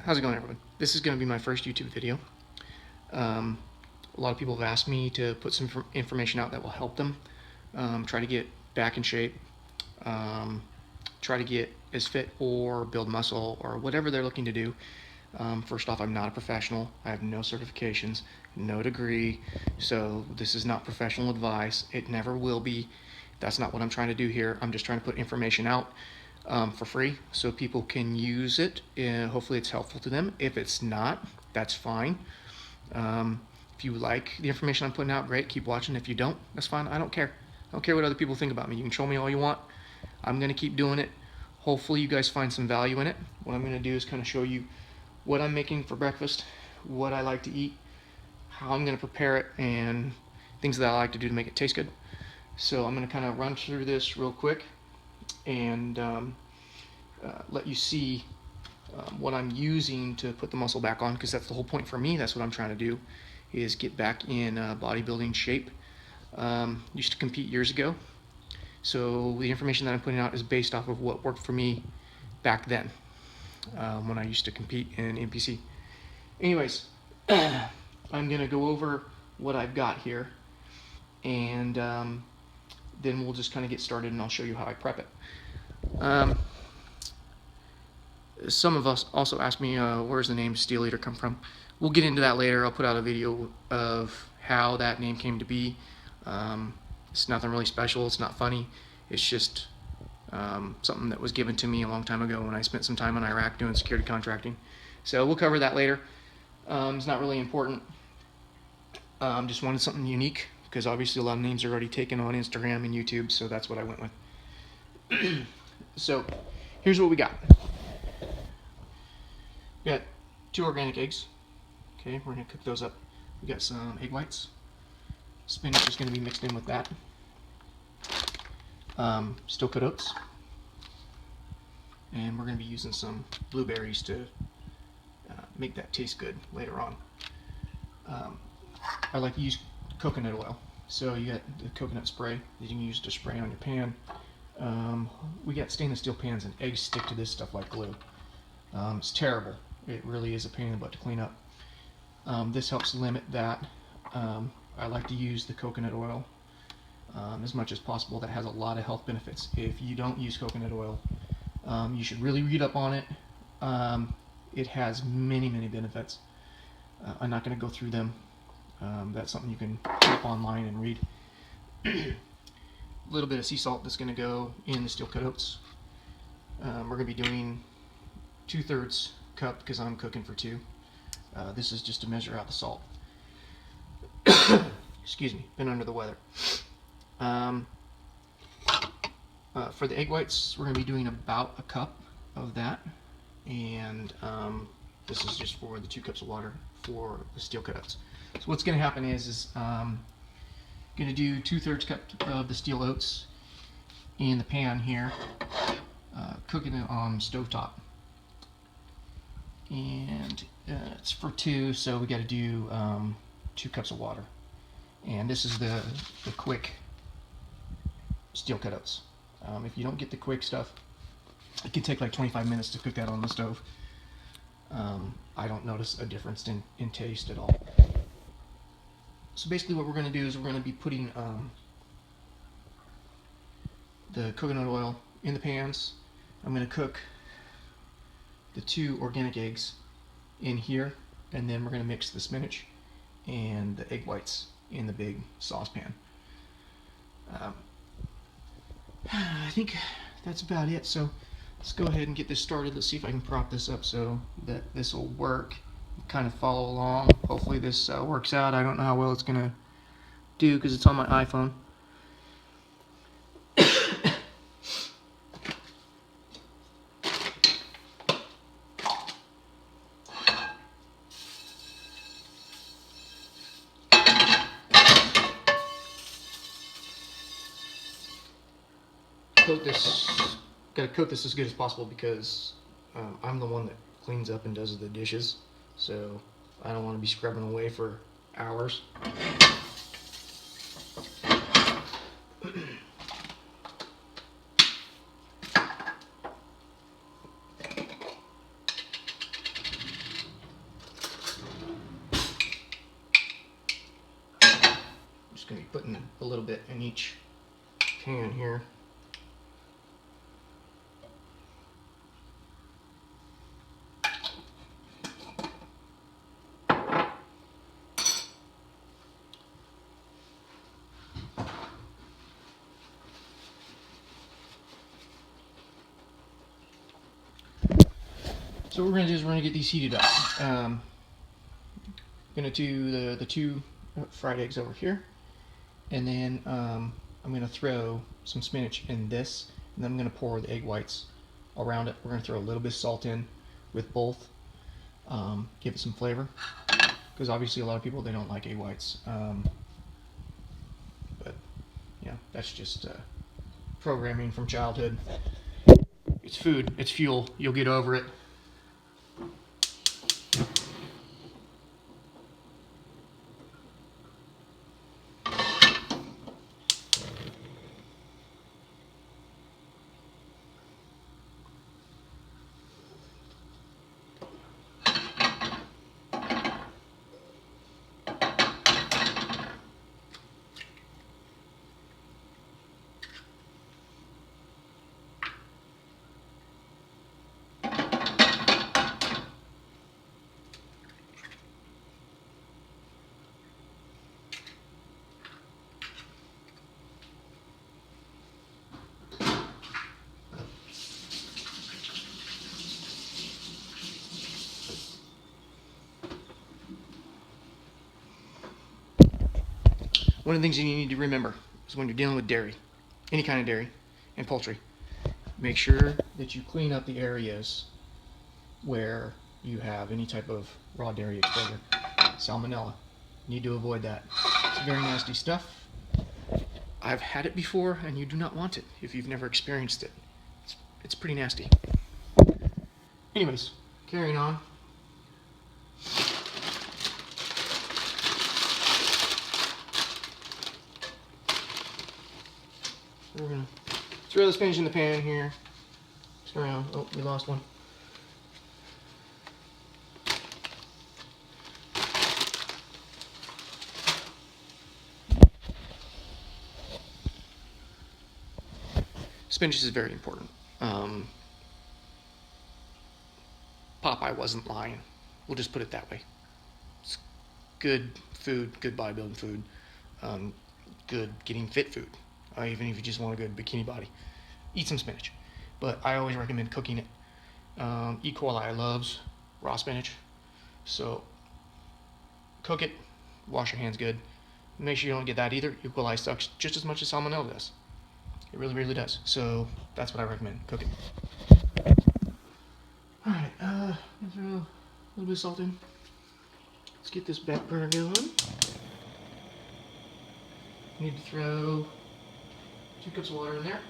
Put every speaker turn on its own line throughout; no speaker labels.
How's it going, everyone? This is going to be my first YouTube video. A lot of people have asked me to put some information out that will help them try to get back in shape, try to get as fit or build muscle or whatever they're looking to do. First off, I'm not a professional. I have no certifications, no degree, so this is not professional advice. It never will be. That's not what I'm trying to do here. I'm just trying to put information out for free so people can use it, and hopefully it's helpful to them. If it's not, that's fine. If you like the information I'm putting out, great, keep watching. If you don't, that's fine. I don't care. I don't care what other people think about me. You can show me all you want. I'm going to keep doing it. Hopefully you guys find some value in it. What I'm going to do is kind of show you what I'm making for breakfast, what I like to eat, how I'm going to prepare it, and things that I like to do to make it taste good. So I'm going to kind of run through this real quick and let you see what I'm using to put the muscle back on, because that's the whole point for me. That's what I'm trying to do, is get back in bodybuilding shape. Used to compete years ago, so the information that I'm putting out is based off of what worked for me back then when I used to compete in NPC. Anyways, I'm gonna go over what I've got here, and then we'll just kind of get started and I'll show you how I prep it. Some of us also asked me where's the name Steel Eater come from. We'll get into that later. I'll put out a video of how that name came to be. It's nothing really special. It's not funny. It's just something that was given to me a long time ago when I spent some time in Iraq doing security contracting. So we'll cover that later. It's not really important. Just wanted something unique, because obviously a lot of names are already taken on Instagram and YouTube, so that's what I went with. So here's what we got. We got 2 organic eggs. Okay, we're going to cook those up. We got some egg whites. Spinach is going to be mixed in with that. Steel cut oats. And we're going to be using some blueberries to make that taste good later on. I like to use coconut oil. So you got the coconut spray that you can use to spray on your pan. We got stainless steel pans, and eggs stick to this stuff like glue. It's terrible. It really is a pain in the butt to clean up. This helps limit that. I like to use the coconut oil as much as possible. That has a lot of health benefits. If you don't use coconut oil, you should really read up on it. It has many benefits. I'm not going to go through them. That's something you can look online and read. A little bit of sea salt that's going to go in the steel cut oats. We're going to be doing 2/3 cup because I'm cooking for 2. This is just to measure out the salt. Excuse me, been under the weather. For the egg whites, we're going to be doing about 1 cup of that, and this is just for the 2 cups of water for the steel cut oats. So what's going to happen is going to do 2/3 cup of the steel oats in the pan here, cooking it on stovetop. And it's for 2, so we got to do 2 cups of water. And this is the quick steel cut oats. If you don't get the quick stuff, it can take like 25 minutes to cook that on the stove. I don't notice a difference in taste at all. So basically what we're going to do is we're going to be putting the coconut oil in the pans. I'm going to cook the 2 organic eggs in here, and then we're going to mix the spinach and the egg whites in the big saucepan. I think that's about it. So let's go ahead and get this started. Let's see if I can prop this up so that this will work. Kind of follow along. Hopefully this works out. I don't know how well it's gonna do because it's on my iPhone. Gotta coat this as good as possible because I'm the one that cleans up and does the dishes, so I don't want to be scrubbing away for hours. putting a little bit in each can here. So what we're going to do is we're going to get these heated up. I'm going to do the two fried eggs over here, and then I'm going to throw some spinach in this, and then I'm going to pour the egg whites around it. We're going to throw a little bit of salt in with both, give it some flavor, because obviously a lot of people, they don't like egg whites. But yeah, that's just programming from childhood. It's food, it's fuel, you'll get over it. One of the things you need to remember is when you're dealing with dairy, any kind of dairy, and poultry, make sure that you clean up the areas where you have any type of raw dairy exposure. Salmonella, need to avoid that. It's very nasty stuff. I've had it before, and you do not want it if you've never experienced it. It's pretty nasty. Anyways, carrying on. We're gonna throw the spinach in the pan here. Just around. Oh, we lost one. Spinach is very important. Popeye wasn't lying. We'll just put it that way. It's good food, good bodybuilding food, good getting fit food. Even if you just want a good bikini body, eat some spinach. But I always recommend cooking it. E. coli loves raw spinach, so cook it, wash your hands good. Make sure you don't get that either. E. coli sucks just as much as salmonella does. It really, really does. So that's what I recommend. Cook it. Alright, throw a little bit of salt in. Let's get this back burner going. Need to throw 2 cups of water in there.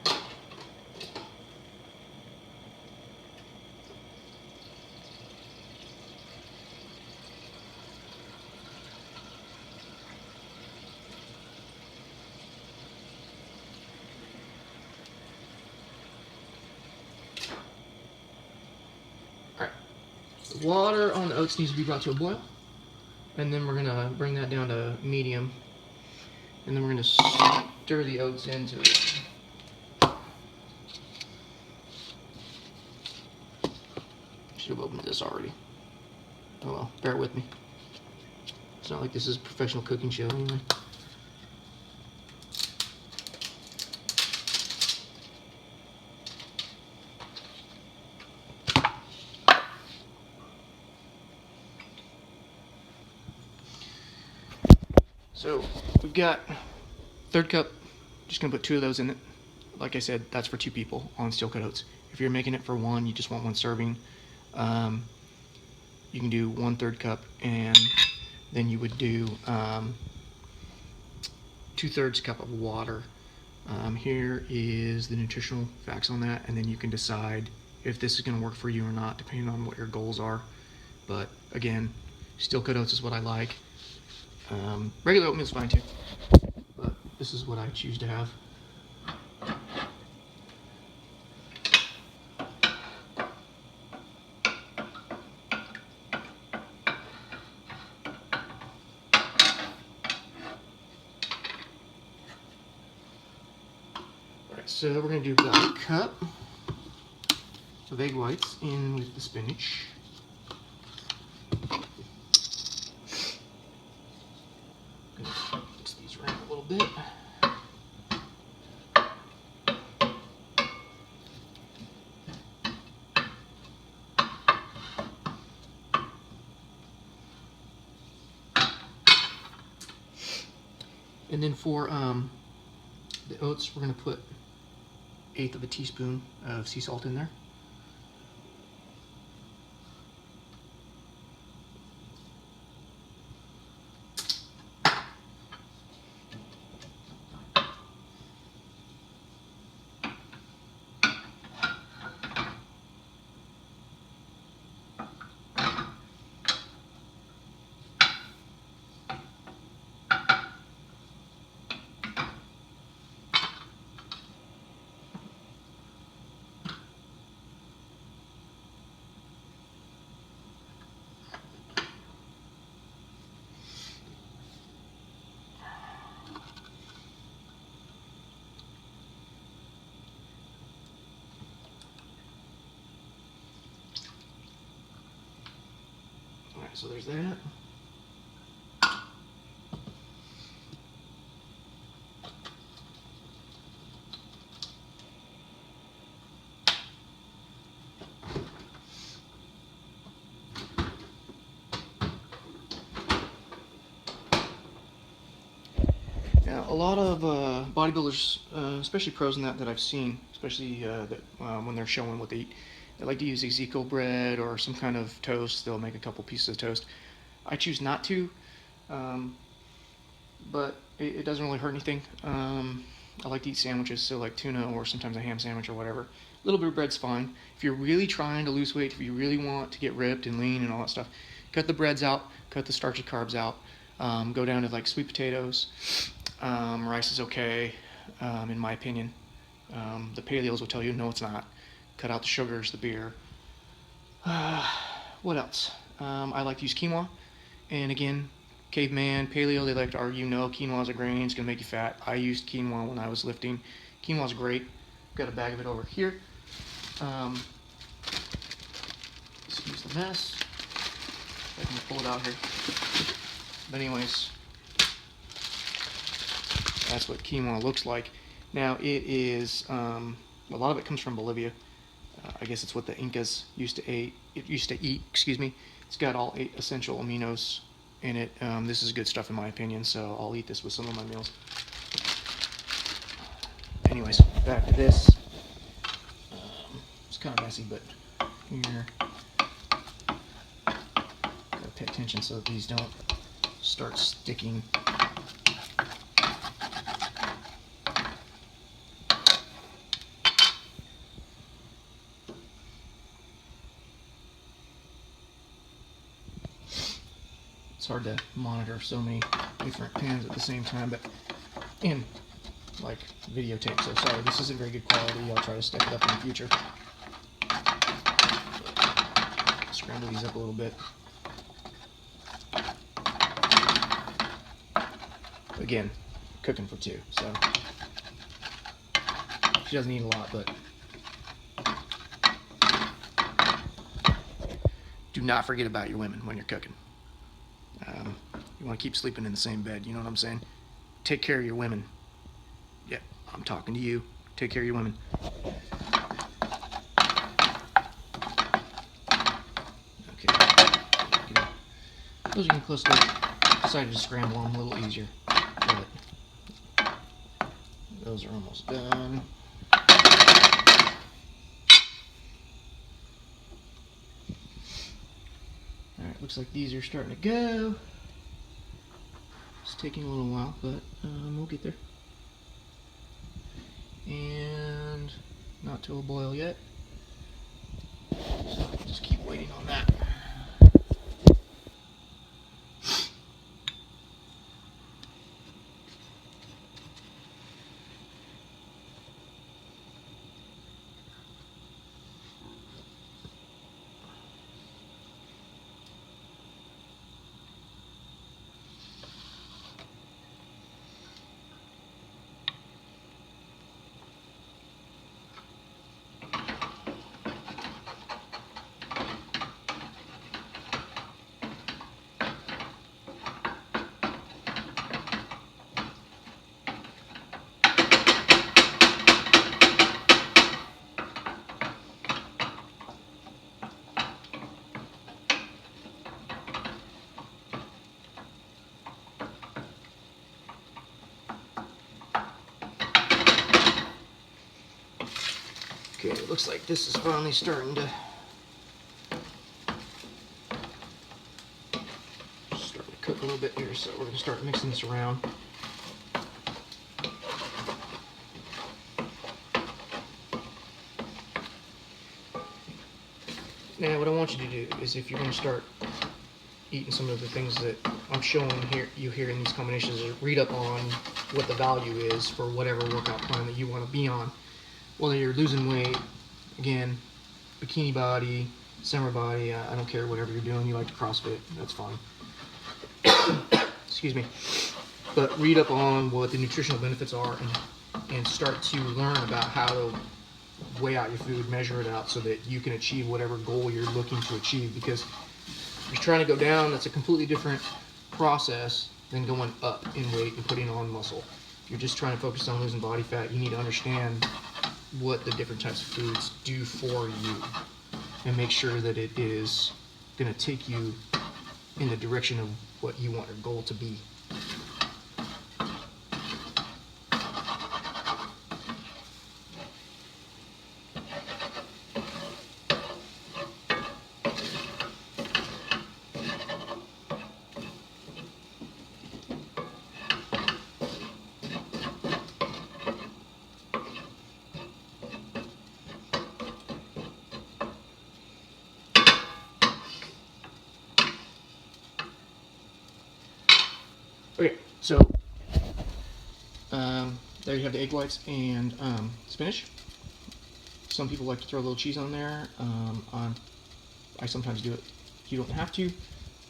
Alright, the water on the oats needs to be brought to a boil, and then we're going to bring that down to medium, and then we're going to stir the oats into it. Should have opened this already. Oh well, bear with me. It's not like this is a professional cooking show anyway. So we've got 1/3 cup, just gonna put 2 of those in it. Like I said, that's for 2 people on steel cut oats. If you're making it for 1, you just want 1 serving, you can do 1/3 cup, and then you would do 2/3 cup of water. Here is the nutritional facts on that, and then you can decide if this is gonna work for you or not, depending on what your goals are. But again, steel cut oats is what I like. Regular oatmeal is fine too, but this is what I choose to have. so we're going to do about a cup of egg whites in with the spinach. Mix these around a little bit. And then for the oats, we're going to put 1/8 of a teaspoon of sea salt in there. Alright, so there's that. Now, a lot of bodybuilders, especially pros in that I've seen, especially when they're showing what they eat, they like to use Ezekiel bread or some kind of toast. They'll make a couple pieces of toast. I choose not to, but it doesn't really hurt anything. I like to eat sandwiches, so like tuna or sometimes a ham sandwich or whatever. A little bit of bread's fine. If you're really trying to lose weight, if you really want to get ripped and lean and all that stuff, cut the breads out, cut the starchy carbs out, go down to like sweet potatoes. Rice is okay, in my opinion. The paleos will tell you, no, it's not. Cut out the sugars, the beer. What else? I like to use quinoa. And again, caveman, paleo, they like to argue, no, quinoa is a grain, it's going to make you fat. I used quinoa when I was lifting. Quinoa is great. Got a bag of it over here. Excuse the mess. I can pull it out here. But anyways, that's what quinoa looks like. Now it is, a lot of it comes from Bolivia. I guess it's what the Incas used to eat. Excuse me. It's got all 8 essential aminos in it. This is good stuff in my opinion, so I'll eat this with some of my meals. Anyways, back to this. It's kind of messy, but here, gotta pay attention so that these don't start sticking. It's hard to monitor so many different pans at the same time, but in like videotape, so sorry, this isn't very good quality. I'll try to step it up in the future. Scramble these up a little bit. Again, cooking for 2, so she doesn't eat a lot, but do not forget about your women when you're cooking. You want to keep sleeping in the same bed, you know what I'm saying? Take care of your women. Yeah, I'm talking to you. Take care of your women. Okay. Those are getting close to decided to scramble them a little easier. But those are almost done. Alright, looks like these are starting to go. It's taking a little while, but we'll get there. And not to a boil yet. So just keep waiting on that. looks like this is finally starting to cook a little bit here, so we're going to start mixing this around. Now what I want you to do is, if you're going to start eating some of the things that I'm showing you here in these combinations, is read up on what the value is for whatever workout plan that you want to be on. Whether you're losing weight, again, bikini body, summer body, I don't care, whatever you're doing, you like to CrossFit, that's fine. Excuse me. But read up on what the nutritional benefits are, and start to learn about how to weigh out your food, measure it out, so that you can achieve whatever goal you're looking to achieve. Because if you're trying to go down, that's a completely different process than going up in weight and putting on muscle. If you're just trying to focus on losing body fat, you need to understand what the different types of foods do for you, and make sure that it is going to take you in the direction of what you want your goal to be. Okay, so there you have the egg whites and spinach. Some people like to throw a little cheese on there. I sometimes do it. You don't have to,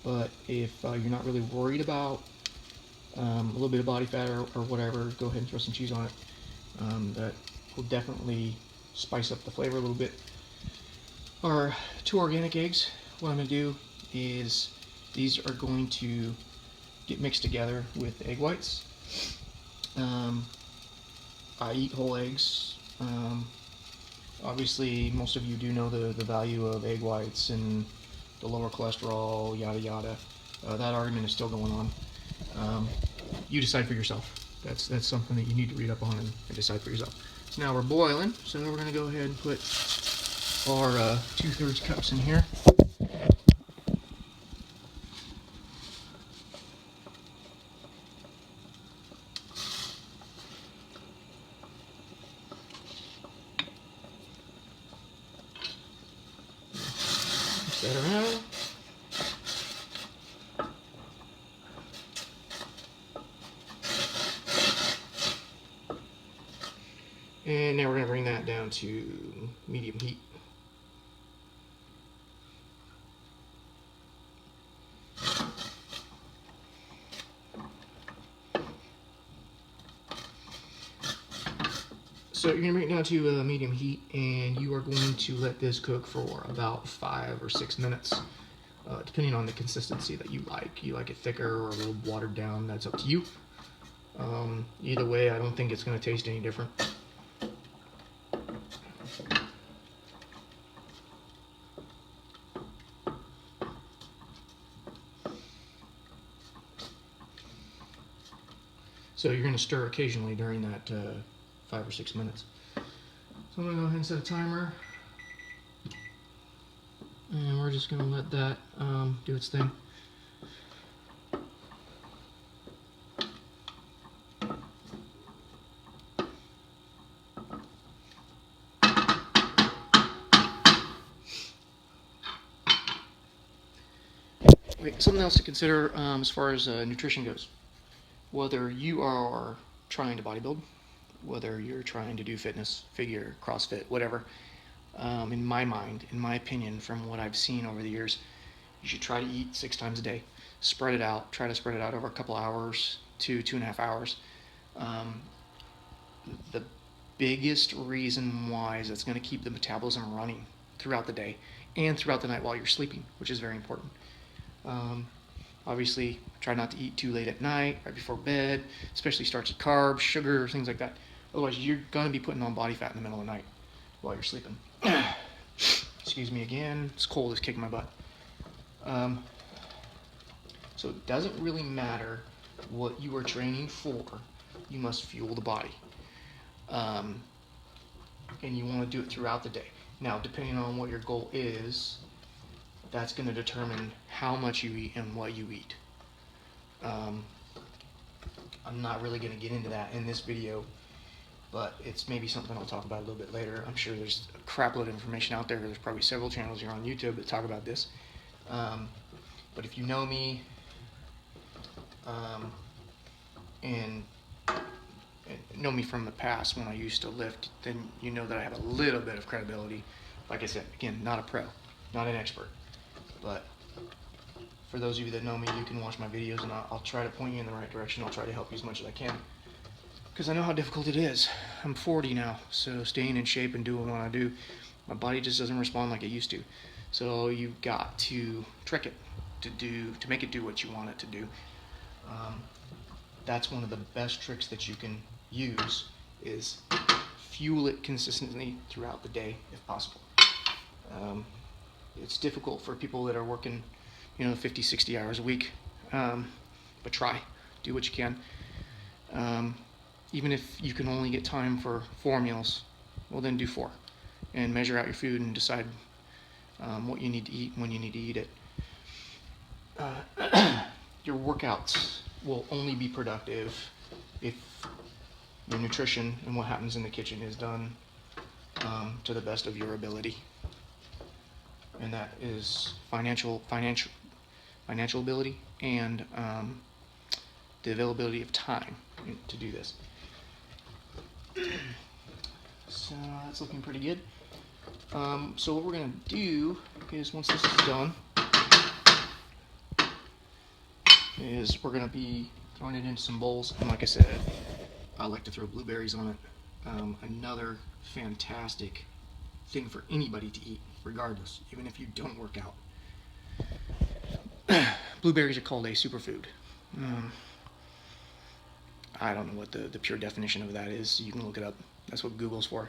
but if you're not really worried about a little bit of body fat or whatever, go ahead and throw some cheese on it. That will definitely spice up the flavor a little bit. Our 2 organic eggs, what I'm going to do is, these are going to get mixed together with the egg whites. I eat whole eggs. Obviously, most of you do know the value of egg whites and the lower cholesterol, yada yada. That argument is still going on. You decide for yourself. That's something that you need to read up on and decide for yourself. So now we're boiling, so we're going to go ahead and put our 2/3 cups in here. Mix that around. And now we're going to bring that down to medium heat. So you're going to bring it down to medium heat, and you are going to let this cook for about 5 or 6 minutes, depending on the consistency that you like. You like it thicker or a little watered down, that's up to you. Either way, I don't think it's going to taste any different. So you're going to stir occasionally during that 5 or 6 minutes. So I'm going to go ahead and set a timer, and we're just going to let that do its thing. Okay, something else to consider as far as nutrition goes. Whether you are trying to bodybuild, whether you're trying to do fitness, figure, CrossFit, whatever, in my mind, in my opinion, from what I've seen over the years, you should try to eat 6 times a day. Spread it out. Try to spread it out over a couple hours to 2.5 hours. The biggest reason why is that's going to keep the metabolism running throughout the day and throughout the night while you're sleeping, which is very important. Obviously, try not to eat too late at night, right before bed, especially starchy carbs, sugar, things like that. Otherwise, you're going to be putting on body fat in the middle of the night while you're sleeping. Excuse me again, it's cold, it's kicking my butt. So it doesn't really matter what you are training for, you must fuel the body. and you want to do it throughout the day. Now, depending on what your goal is, that's going to determine how much you eat and what you eat. I'm not really going to get into that in this video, but it's maybe something I'll talk about a little bit later. I'm sure there's a crap load of information out there. There's probably several channels here on YouTube that talk about this. But if you know me, and know me from the past when I used to lift, then you know that I have a little bit of credibility. Like I said, again, not a pro, not an expert, but for those of you that know me, you can watch my videos and I'll try to point you in the right direction. I'll try to help you as much as I can, because I know how difficult it is. I'm 40 now, so staying in shape and doing what I do, my body just doesn't respond like it used to. So you've got to trick it to make it do what you want it to do. That's one of the best tricks that you can use, is fuel it consistently throughout the day if possible. It's difficult for people that are working 50, 60 hours a week, but try, do what you can. Even if you can only get time for 4 meals, well then do 4, and measure out your food and decide what you need to eat when you need to eat it. Your workouts will only be productive if your nutrition and what happens in the kitchen is done to the best of your ability, and that is financial ability and the availability of time to do this. So that's looking pretty good. So what we're going to do is, once this is done, is we're going to be throwing it into some bowls. And like I said, I like to throw blueberries on it. Another fantastic thing for anybody to eat, regardless, even if you don't work out. Blueberries are called a superfood. I don't know what the pure definition of that is. You can look it up. That's what Google's for.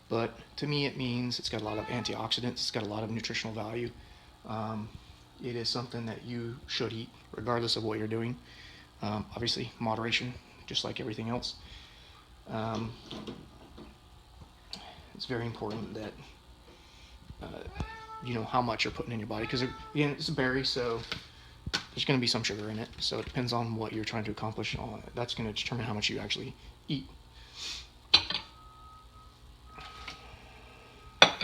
But to me, it means it's got a lot of antioxidants. It's got a lot of nutritional value. It is something that you should eat, regardless of what you're doing. Obviously, moderation, just like everything else. It's very important that you know how much you're putting in your body, because again, it's a berry, so there's going to be some sugar in it. So it depends on what you're trying to accomplish. That's going to determine how much you actually eat. But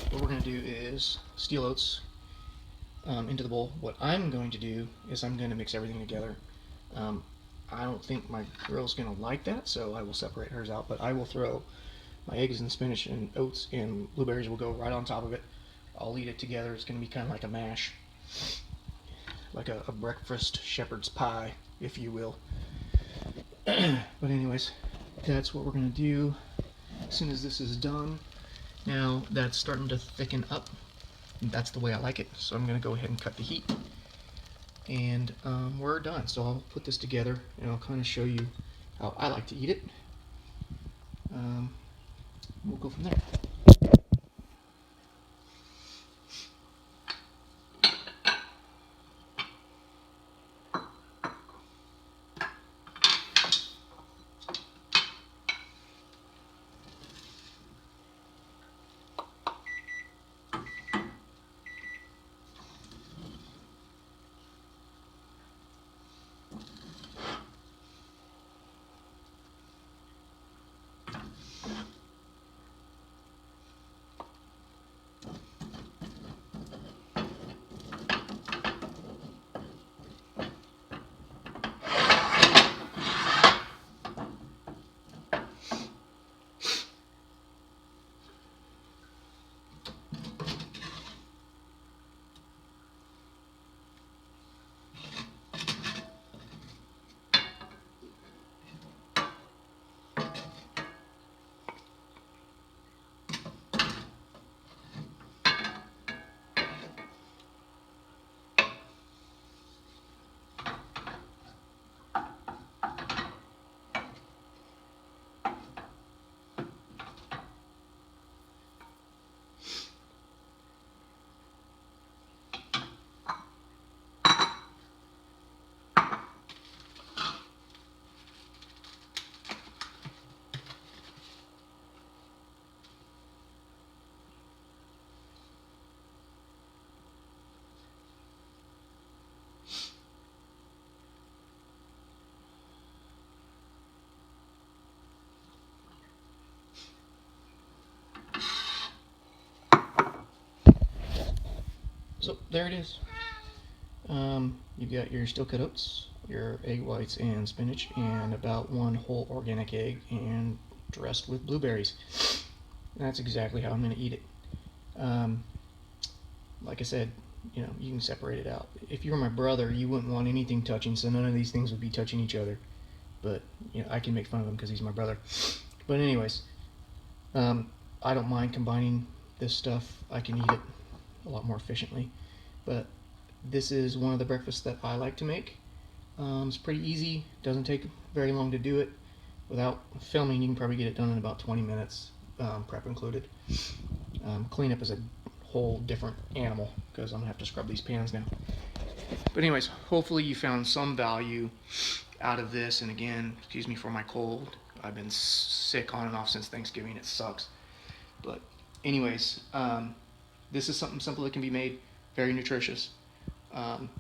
what we're going to do is steel oats into the bowl. What I'm going to do is I'm going to mix everything together. I don't think my girl's going to like that, so I will separate hers out, but I will throw my eggs and spinach and oats and blueberries will go right on top of it. I'll eat it together. It's going to be kind of like a mash, like a breakfast shepherd's pie, if you will. But anyways, that's what we're going to do as soon as this is done. Now that's starting to thicken up. That's the way I like it, so I'm going to go ahead and cut the heat. And we're done. So I'll put this together and I'll kind of show you how I like to eat it. We'll go from there. So there it is. You've got your steel cut oats, your egg whites and spinach, and about one whole organic egg and dressed with blueberries. That's exactly how I'm going to eat it. Like I said, you can separate it out. If you were my brother, you wouldn't want anything touching, so none of these things would be touching each other. But I can make fun of him because he's my brother. But anyways, I don't mind combining this stuff. I can eat it a lot more efficiently. But this is one of the breakfasts that I like to make. It's pretty easy. Doesn't take very long to do it. Without filming, you can probably get it done in about 20 minutes, prep included. Cleanup is a whole different animal because I'm gonna have to scrub these pans now. But anyways, hopefully you found some value out of this. And again, excuse me for my cold. I've been sick on and off since Thanksgiving. It sucks. But anyways, this is something simple that can be made, very nutritious.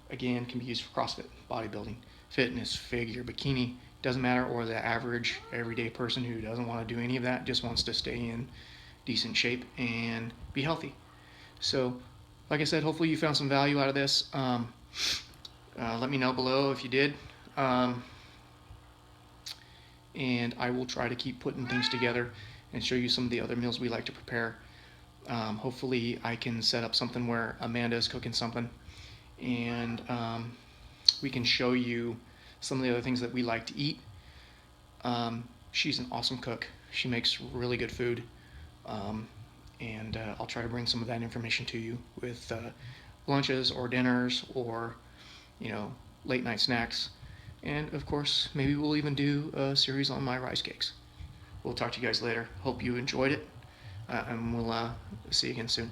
Again, can be used for CrossFit, bodybuilding, fitness, figure, bikini, doesn't matter, or the average everyday person who doesn't want to do any of that, just wants to stay in decent shape and be healthy. So, like I said, hopefully you found some value out of this. Let me know below if you did. And I will try to keep putting things together and show you some of the other meals we like to prepare. Hopefully I can set up something where Amanda is cooking something and we can show you some of the other things that we like to eat. She's an awesome cook. She makes really good food. And I'll try to bring some of that information to you with lunches or dinners or late night snacks. And of course, maybe we'll even do a series on my rice cakes. We'll talk to you guys later. Hope you enjoyed it, and we'll see you again soon.